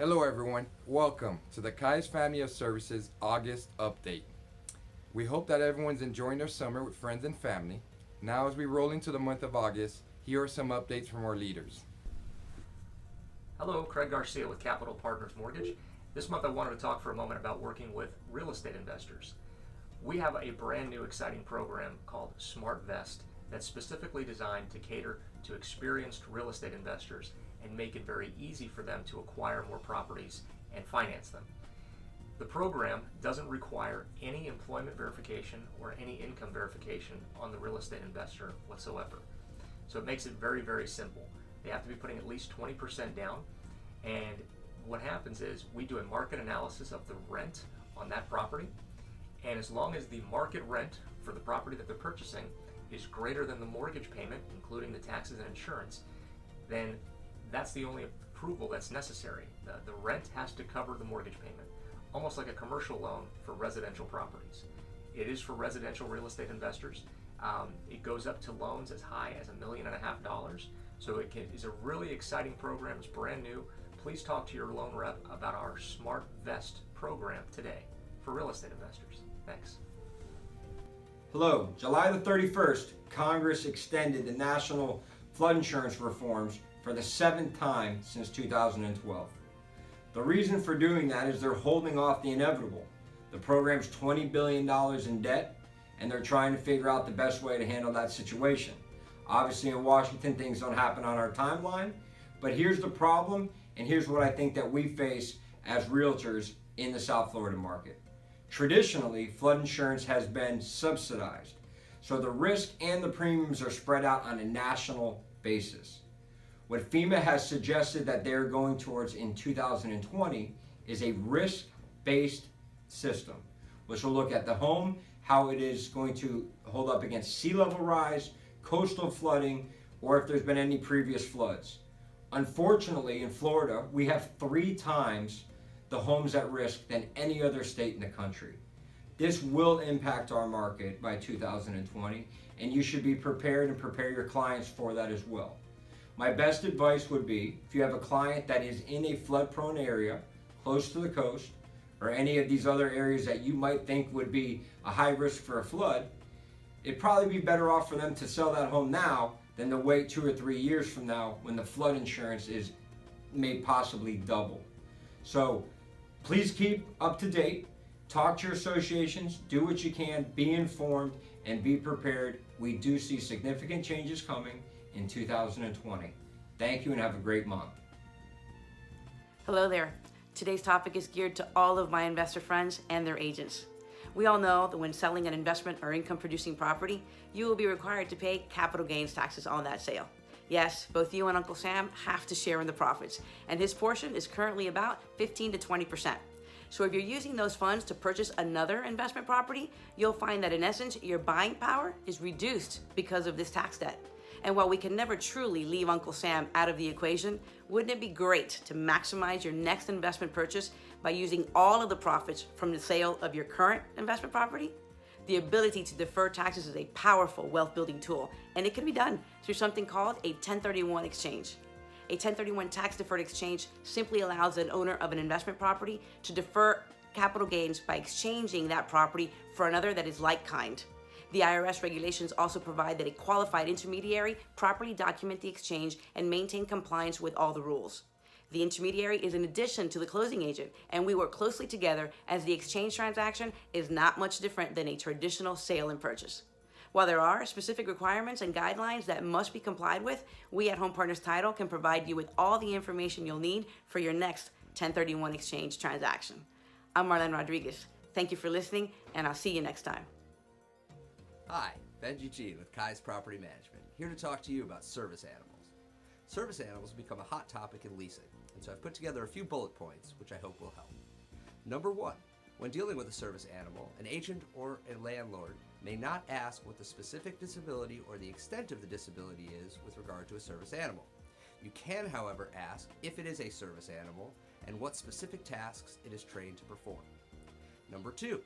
Hello everyone, welcome to the Kai's Family of Services August update. We hope that everyone's enjoying their summer with friends and family. Now as we roll into the month of August, here are some updates from our leaders. Hello, Craig Garcia with Capital Partners Mortgage. This month I wanted to talk for a moment about working with real estate investors. We have a brand new exciting program called Smart Vest that's specifically designed to cater to experienced real estate investors and make it very easy for them to acquire more properties and finance them. The program doesn't require any employment verification or any income verification on the real estate investor whatsoever. So it makes it very, very simple. They have to be putting at least 20% down, and what happens is we do a market analysis of the rent on that property, and as long as the market rent for the property that they're purchasing is greater than the mortgage payment, including the taxes and insurance, then that's the only approval that's necessary. The rent has to cover the mortgage payment, almost like a commercial loan for residential properties. It is for residential real estate investors. It goes up to loans as high as $1.5 million. So it's a really exciting program. It's brand new. Please talk to your loan rep about our Smart Vest program today for real estate investors. Thanks. Hello. July the 31st, Congress extended the national flood insurance reforms for the 7th time since 2012. The reason for doing that is they're holding off the inevitable. The program's $20 billion in debt, and they're trying to figure out the best way to handle that situation. Obviously in Washington, things don't happen on our timeline, but here's the problem, and here's what I think that we face as realtors in the South Florida market. Traditionally, flood insurance has been subsidized, so the risk and the premiums are spread out on a national basis. What FEMA has suggested that they're going towards in 2020 is a risk-based system, which will look at the home, how it is going to hold up against sea level rise, coastal flooding, or if there's been any previous floods. Unfortunately, in Florida, we have 3 times the homes at risk than any other state in the country. This will impact our market by 2020, and you should be prepared and prepare your clients for that as well. My best advice would be, if you have a client that is in a flood-prone area, close to the coast, or any of these other areas that you might think would be a high risk for a flood, it'd probably be better off for them to sell that home now than to wait 2 or 3 years from now when the flood insurance is may possibly double. So please keep up to date, talk to your associations, do what you can, be informed, and be prepared. We do see significant changes coming in 2020. Thank you and have a great month. Hello there. Today's topic is geared to all of my investor friends and their agents. We all know that when selling an investment or income producing property, you will be required to pay capital gains taxes on that sale. Yes, both you and Uncle Sam have to share in the profits, and his portion is currently about 15 to 20%. So if you're using those funds to purchase another investment property, you'll find that in essence, your buying power is reduced because of this tax debt. And while we can never truly leave Uncle Sam out of the equation, wouldn't it be great to maximize your next investment purchase by using all of the profits from the sale of your current investment property? The ability to defer taxes is a powerful wealth building tool, and it can be done through something called a 1031 exchange. A 1031 tax deferred exchange simply allows an owner of an investment property to defer capital gains by exchanging that property for another that is like kind. The IRS regulations also provide that a qualified intermediary properly document the exchange and maintain compliance with all the rules. The intermediary is in addition to the closing agent, and we work closely together as the exchange transaction is not much different than a traditional sale and purchase. While there are specific requirements and guidelines that must be complied with, we at Home Partners Title can provide you with all the information you'll need for your next 1031 exchange transaction. I'm Marlene Rodriguez. Thank you for listening, and I'll see you next time. Hi, Benji G with Kai's Property Management, here to talk to you about service animals. Service animals have become a hot topic in leasing, and so I've put together a few bullet points which I hope will help. Number 1, when dealing with a service animal, an agent or a landlord may not ask what the specific disability or the extent of the disability is with regard to a service animal. You can, however, ask if it is a service animal and what specific tasks it is trained to perform. Number 2,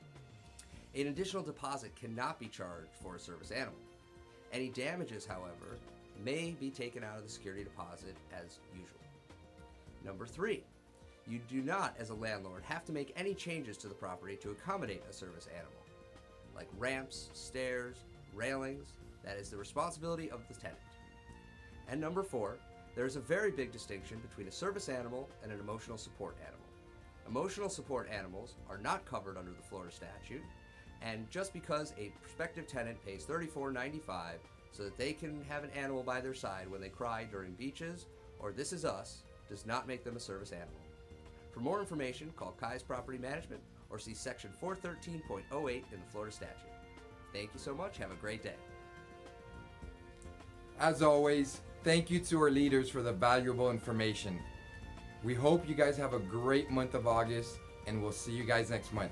an additional deposit cannot be charged for a service animal. Any damages, however, may be taken out of the security deposit as usual. Number 3, You do not, as a landlord, have to make any changes to the property to accommodate a service animal, like ramps, stairs, railings. That is the responsibility of the tenant. And number 4, there is a very big distinction between a service animal and an emotional support animal. Emotional support animals are not covered under the Florida statute, and just because a prospective tenant pays $34.95 so that they can have an animal by their side when they cry during beaches or This Is Us does not make them a service animal. For more information, call Kai's Property Management or see Section 413.08 in the Florida statute. Thank you so much. Have a great day. As always, thank you to our leaders for the valuable information. We hope you guys have a great month of August, and we'll see you guys next month.